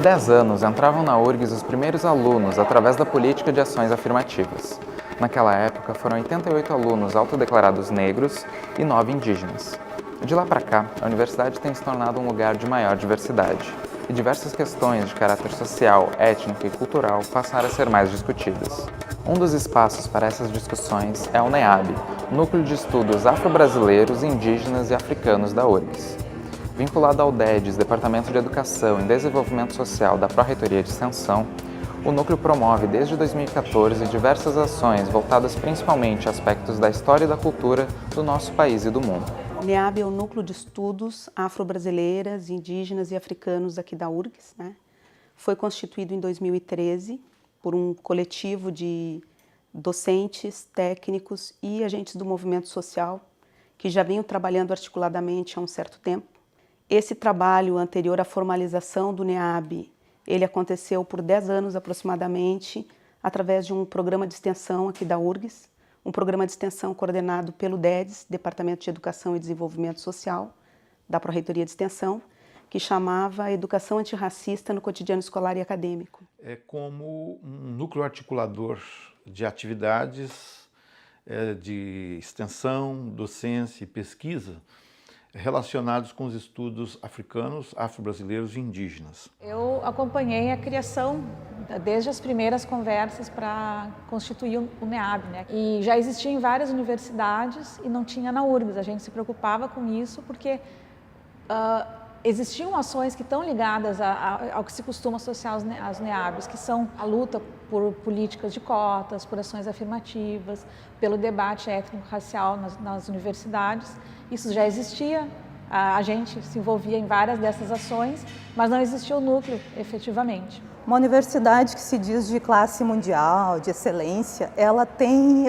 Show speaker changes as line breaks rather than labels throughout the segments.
10 anos, entravam na URGS os primeiros alunos através da política de ações afirmativas. Naquela época, foram 88 alunos autodeclarados negros e 9 indígenas. De lá para cá, a universidade tem se tornado um lugar de maior diversidade, e diversas questões de caráter social, étnico e cultural passaram a ser mais discutidas. Um dos espaços para essas discussões é o NEAB, Núcleo de Estudos Afro-Brasileiros, Indígenas e Africanos da URGS. Vinculado ao DEDES, Departamento de Educação e Desenvolvimento Social da Pró-Reitoria de Extensão, o núcleo promove desde 2014 diversas ações voltadas principalmente a aspectos da história e da cultura do nosso país e do mundo.
O NEAB é o Núcleo de Estudos Afro-Brasileiras, Indígenas e Africanos aqui da URGS, né? Foi constituído em 2013 por um coletivo de docentes, técnicos e agentes do movimento social que já vinham trabalhando articuladamente há um certo tempo. Esse trabalho anterior à formalização do NEAB, ele aconteceu por 10 anos aproximadamente, através de um programa de extensão aqui da URGS, um programa de extensão coordenado pelo DEDES, Departamento de Educação e Desenvolvimento Social, da Pró-Reitoria de Extensão, que chamava Educação Antirracista no Cotidiano Escolar e Acadêmico.
É como um núcleo articulador de atividades de extensão, docência e pesquisa relacionados com os estudos africanos, afro-brasileiros e indígenas.
Eu acompanhei a criação desde as primeiras conversas para constituir o NEAB, né? E já existia em várias universidades e não tinha na URGS. A gente se preocupava com isso porque existiam ações que estão ligadas ao que se costuma associar aos NEABs, que são a luta por políticas de cotas, por ações afirmativas, pelo debate étnico-racial nas universidades. Isso já existia, a gente se envolvia em várias dessas ações, mas não existia o núcleo, efetivamente.
Uma universidade que se diz de classe mundial, de excelência, ela tem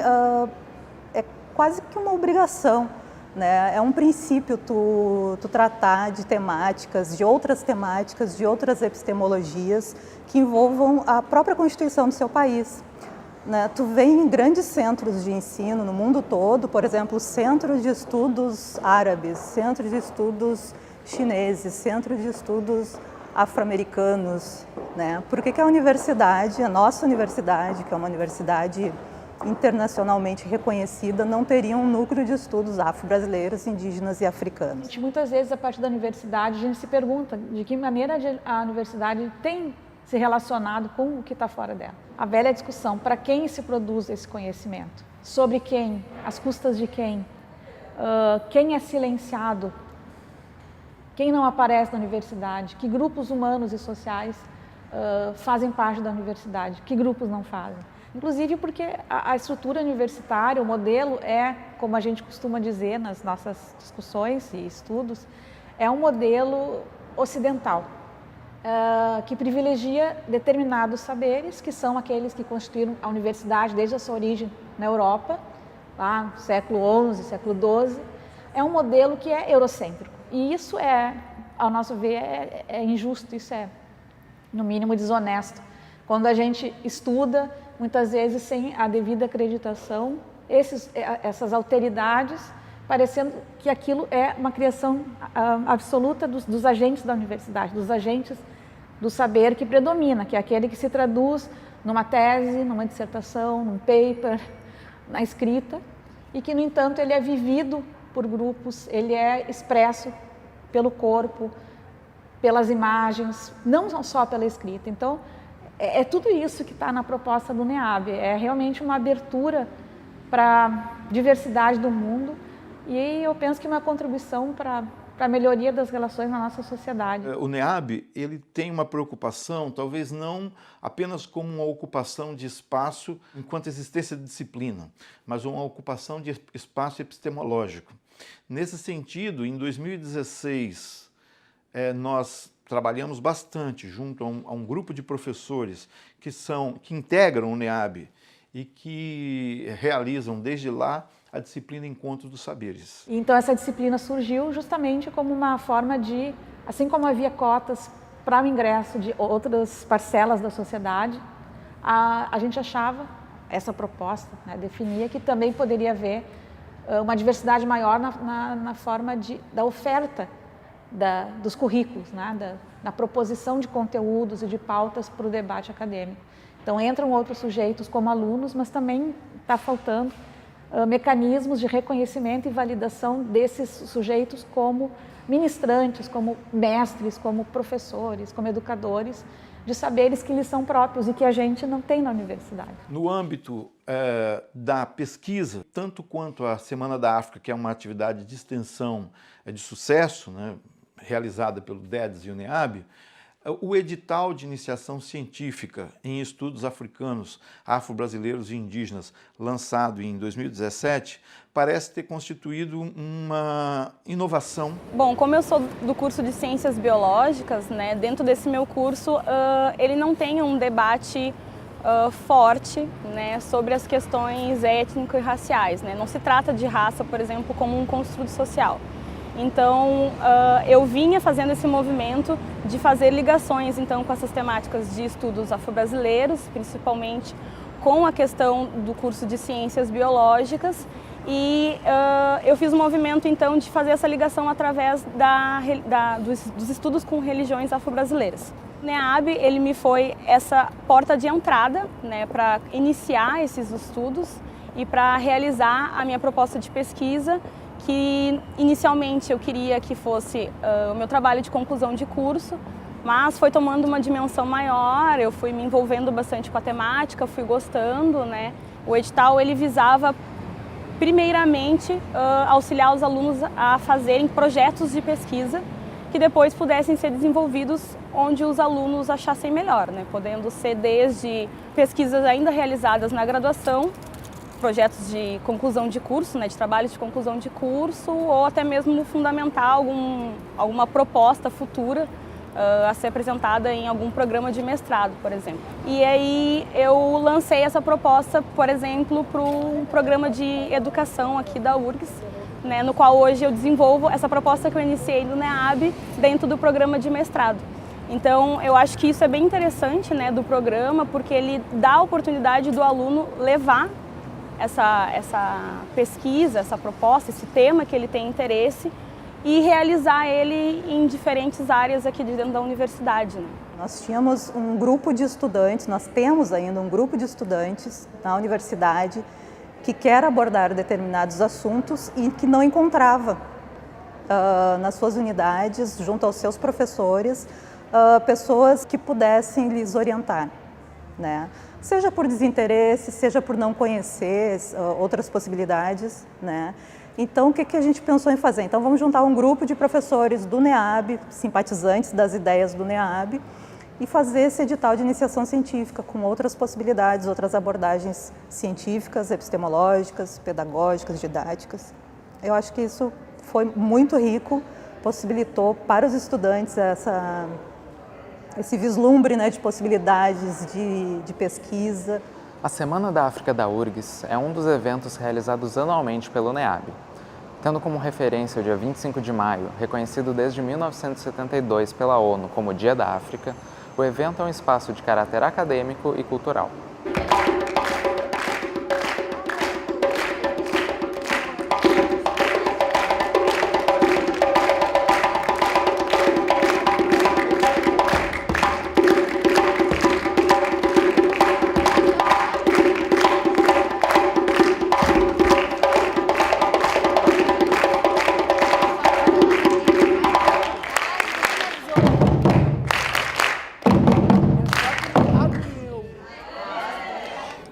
é quase que uma obrigação, né? É um princípio tu tratar de temáticas, de outras epistemologias que envolvam a própria constituição do seu país. Né? Tu vê em grandes centros de ensino no mundo todo, por exemplo, centros de estudos árabes, centros de estudos chineses, centros de estudos afro-americanos. Né? Por que a universidade, a nossa universidade, que é uma universidade internacionalmente reconhecida, não teria um núcleo de estudos afro-brasileiros, indígenas e africanos?
Muitas vezes, a partir da universidade, a gente se pergunta de que maneira a universidade tem se relacionado com o que está fora dela. A velha discussão, para quem se produz esse conhecimento? Sobre quem? Às custas de quem? Quem é silenciado? Quem não aparece na universidade? Que grupos humanos e sociais fazem parte da universidade? Que grupos não fazem? Inclusive porque a estrutura universitária, o modelo é, como a gente costuma dizer nas nossas discussões e estudos, é um modelo ocidental, que privilegia determinados saberes, que são aqueles que constituíram a universidade desde a sua origem na Europa, lá no século XI, século XII. É um modelo que é eurocêntrico. E isso é, ao nosso ver, é injusto, isso é, no mínimo, desonesto. Quando a gente estuda, muitas vezes sem a devida acreditação, essas alteridades, parecendo que aquilo é uma criação absoluta dos agentes da universidade, dos agentes do saber que predomina, que é aquele que se traduz numa tese, numa dissertação, num paper, na escrita, e que, no entanto, ele é vivido por grupos, ele é expresso pelo corpo, pelas imagens, não só pela escrita. Então, é tudo isso que está na proposta do NEAB, é realmente uma abertura para a diversidade do mundo e eu penso que uma contribuição para a melhoria das relações na nossa sociedade.
O NEAB, ele tem uma preocupação, talvez não apenas como uma ocupação de espaço enquanto existência de disciplina, mas uma ocupação de espaço epistemológico. Nesse sentido, em 2016, nós trabalhamos bastante junto a um grupo de professores que integram o NEAB e que realizam desde lá a disciplina Encontros dos Saberes.
Então essa disciplina surgiu justamente como uma forma de, assim como havia cotas para o ingresso de outras parcelas da sociedade, a gente achava, essa proposta, né, definia que também poderia haver uma diversidade maior na forma da oferta dos currículos, né? Da proposição de conteúdos e de pautas para o debate acadêmico. Então entram outros sujeitos como alunos, mas também está faltando mecanismos de reconhecimento e validação desses sujeitos como ministrantes, como mestres, como professores, como educadores, de saberes que lhes são próprios e que a gente não tem na universidade.
No âmbito da pesquisa, tanto quanto a Semana da África, que é uma atividade de extensão de sucesso, né, realizada pelo DEDES e o NEAB, o edital de iniciação científica em estudos africanos, afro-brasileiros e indígenas, lançado em 2017, parece ter constituído uma inovação.
Bom, como eu sou do curso de Ciências Biológicas, né, dentro desse meu curso, ele não tem um debate forte, né, sobre as questões étnico e raciais, né? Não se trata de raça, por exemplo, como um construto social. Então, eu vinha fazendo esse movimento de fazer ligações então, com essas temáticas de estudos afro-brasileiros, principalmente com a questão do curso de Ciências Biológicas, e eu fiz um movimento então de fazer essa ligação através dos estudos com religiões afro-brasileiras. O NEAB, ele me foi essa porta de entrada, né, para iniciar esses estudos e para realizar a minha proposta de pesquisa, que inicialmente eu queria que fosse o meu trabalho de conclusão de curso, mas foi tomando uma dimensão maior, eu fui me envolvendo bastante com a temática, fui gostando, né? O edital, ele visava, primeiramente, auxiliar os alunos a fazerem projetos de pesquisa que depois pudessem ser desenvolvidos onde os alunos achassem melhor, né? Podendo ser desde pesquisas ainda realizadas na graduação, projetos de conclusão de curso, né, de trabalhos de conclusão de curso, ou até mesmo fundamentar alguma proposta futura a ser apresentada em algum programa de mestrado, por exemplo. E aí eu lancei essa proposta, por exemplo, para um programa de educação aqui da URGS, né, no qual hoje eu desenvolvo essa proposta que eu iniciei no NEAB dentro do programa de mestrado. Então, eu acho que isso é bem interessante, né, do programa, porque ele dá a oportunidade do aluno levar essa pesquisa, essa proposta, esse tema que ele tem interesse e realizar ele em diferentes áreas aqui dentro da universidade, né?
Nós tínhamos um grupo de estudantes, nós temos ainda um grupo de estudantes na universidade que quer abordar determinados assuntos e que não encontrava nas suas unidades, junto aos seus professores, pessoas que pudessem lhes orientar, né? Seja por desinteresse, seja por não conhecer outras possibilidades, né? Então, o que a gente pensou em fazer? Então, vamos juntar um grupo de professores do NEAB, simpatizantes das ideias do NEAB, e fazer esse edital de iniciação científica com outras possibilidades, outras abordagens científicas, epistemológicas, pedagógicas, didáticas. Eu acho que isso foi muito rico, possibilitou para os estudantes esse vislumbre, né, de possibilidades de pesquisa.
A Semana da África da URGS é um dos eventos realizados anualmente pelo NEAB. Tendo como referência o dia 25 de maio, reconhecido desde 1972 pela ONU como Dia da África, o evento é um espaço de caráter acadêmico e cultural.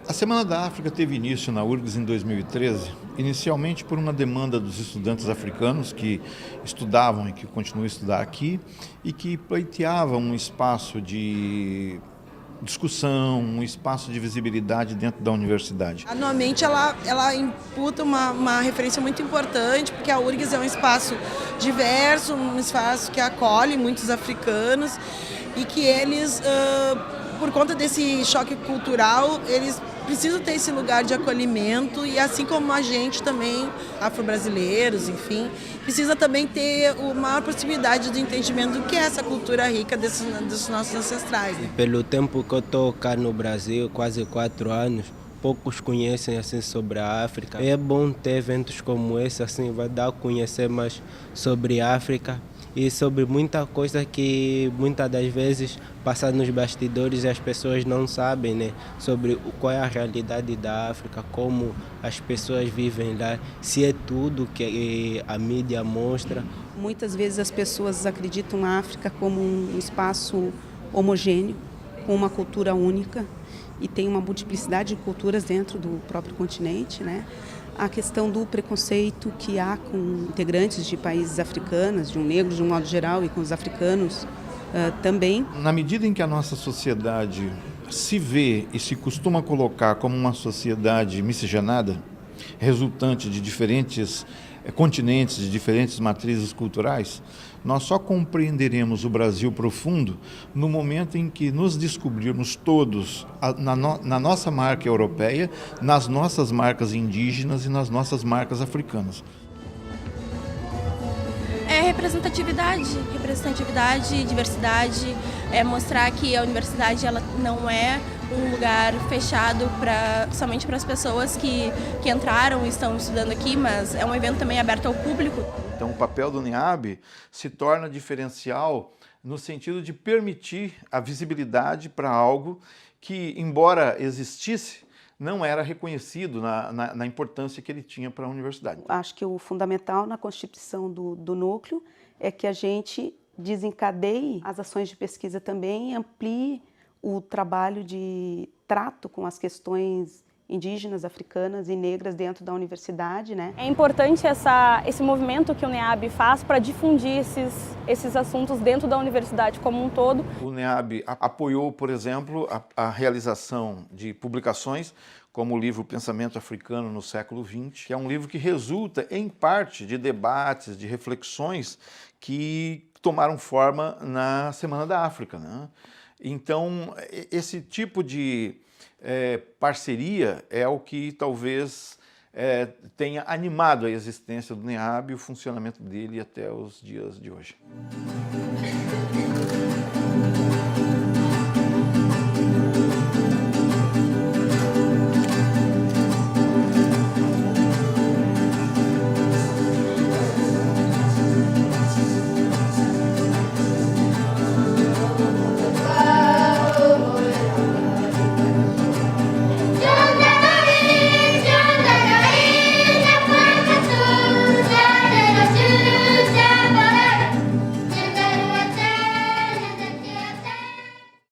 A Semana da África teve início na URGS em 2013, inicialmente por uma demanda dos estudantes africanos que estudavam e que continuam a estudar aqui e que pleiteavam um espaço de discussão, um espaço de visibilidade dentro da universidade.
Anualmente ela imputa uma referência muito importante, porque a URGS é um espaço diverso, um espaço que acolhe muitos africanos e que eles, por conta desse choque cultural, eles precisam ter esse lugar de acolhimento e assim como a gente também, afro-brasileiros, enfim, precisa também ter uma maior possibilidade de entendimento do que é essa cultura rica dos nossos ancestrais. Né?
Pelo tempo que eu estou cá no Brasil, quase 4 anos, poucos conhecem assim sobre a África. É bom ter eventos como esse, assim, vai dar a conhecer mais sobre a África e sobre muita coisa que muitas das vezes passa nos bastidores e as pessoas não sabem, né? Sobre qual é a realidade da África, como as pessoas vivem lá, se é tudo que a mídia mostra.
Muitas vezes as pessoas acreditam a África como um espaço homogêneo, com uma cultura única, e tem uma multiplicidade de culturas dentro do próprio continente, né? A questão do preconceito que há com integrantes de países africanos, de um negro de um modo geral e com os africanos também.
Na medida em que a nossa sociedade se vê e se costuma colocar como uma sociedade miscigenada, resultante de diferentes continentes, de diferentes matrizes culturais, nós só compreenderemos o Brasil profundo no momento em que nos descobrirmos todos na nossa marca europeia, nas nossas marcas indígenas e nas nossas marcas africanas.
É representatividade, diversidade, é mostrar que a universidade ela não é um lugar fechado somente para as pessoas que entraram e estão estudando aqui, mas é um evento também aberto ao público.
Então o papel do NEAB se torna diferencial no sentido de permitir a visibilidade para algo que, embora existisse, não era reconhecido na importância que ele tinha para a universidade.
Acho que o fundamental na constituição do núcleo é que a gente desencadeie as ações de pesquisa também e amplie o trabalho de trato com as questões indígenas, africanas e negras dentro da universidade, né?
É importante esse movimento que o NEAB faz para difundir esses assuntos dentro da universidade como um todo.
O NEAB apoiou, por exemplo, a realização de publicações como o livro Pensamento Africano no Século XX, que é um livro que resulta, em parte, de debates, de reflexões que tomaram forma na Semana da África, né? Então, esse tipo de parceria é o que talvez tenha animado a existência do NEAB e o funcionamento dele até os dias de hoje.